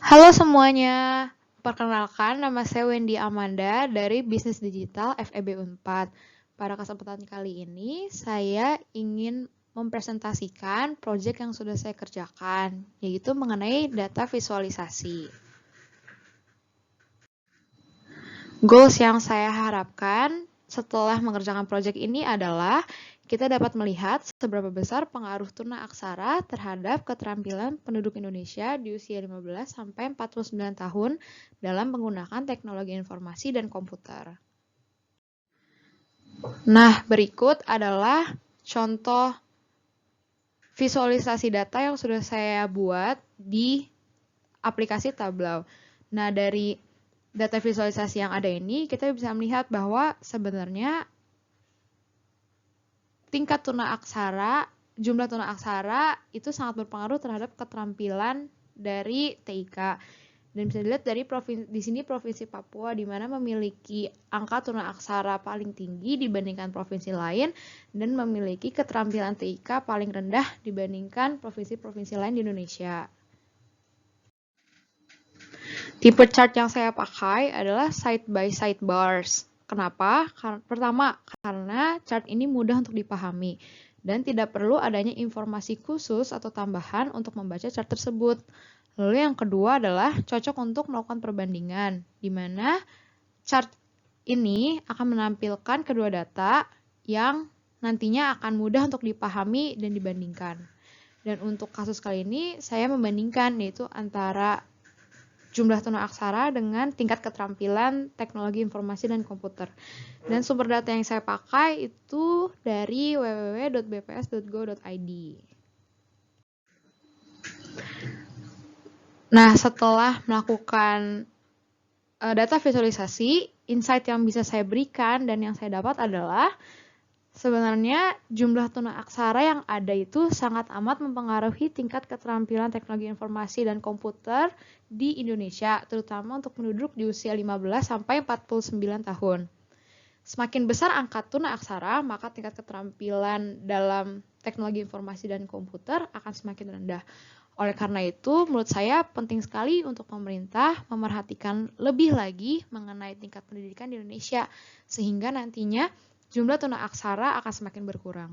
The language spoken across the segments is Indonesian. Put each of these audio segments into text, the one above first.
Halo semuanya, perkenalkan nama saya Wendy Amanda dari Bisnis Digital FEB Unpad. Pada kesempatan kali ini, saya ingin mempresentasikan proyek yang sudah saya kerjakan, yaitu mengenai data visualisasi. Goals yang saya harapkan setelah mengerjakan proyek ini adalah kita dapat melihat seberapa besar pengaruh tuna aksara terhadap keterampilan penduduk Indonesia di usia 15-49 tahun dalam menggunakan teknologi informasi dan komputer. Nah, berikut adalah contoh visualisasi data yang sudah saya buat di aplikasi Tableau. Nah, dari data visualisasi yang ada ini, kita bisa melihat bahwa sebenarnya tingkat tuna aksara, jumlah tuna aksara itu sangat berpengaruh terhadap keterampilan dari TIK. Dan bisa dilihat dari di sini Provinsi Papua di mana memiliki angka tuna aksara paling tinggi dibandingkan provinsi lain dan memiliki keterampilan TIK paling rendah dibandingkan provinsi-provinsi lain di Indonesia. Tipe chart yang saya pakai adalah side by side bars. Kenapa? Pertama, karena chart ini mudah untuk dipahami dan tidak perlu adanya informasi khusus atau tambahan untuk membaca chart tersebut. Lalu yang kedua adalah cocok untuk melakukan perbandingan, di mana chart ini akan menampilkan kedua data yang nantinya akan mudah untuk dipahami dan dibandingkan. Dan untuk kasus kali ini, saya membandingkan yaitu antara jumlah tuna aksara dengan tingkat keterampilan teknologi informasi dan komputer. Dan sumber data yang saya pakai itu dari www.bps.go.id. Nah, setelah melakukan data visualisasi, insight yang bisa saya berikan dan yang saya dapat adalah sebenarnya jumlah tuna aksara yang ada itu sangat amat mempengaruhi tingkat keterampilan teknologi informasi dan komputer di Indonesia, terutama untuk penduduk di usia 15-49 tahun. Semakin besar angka tuna aksara, maka tingkat keterampilan dalam teknologi informasi dan komputer akan semakin rendah. Oleh karena itu, menurut saya penting sekali untuk pemerintah memerhatikan lebih lagi mengenai tingkat pendidikan di Indonesia, sehingga nantinya jumlah tuna aksara akan semakin berkurang.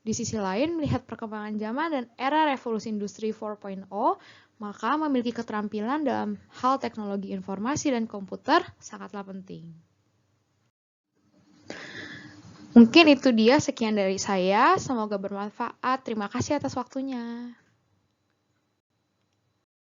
Di sisi lain, melihat perkembangan zaman dan era revolusi industri 4.0, maka memiliki keterampilan dalam hal teknologi informasi dan komputer sangatlah penting. Mungkin itu dia sekian dari saya, semoga bermanfaat. Terima kasih atas waktunya.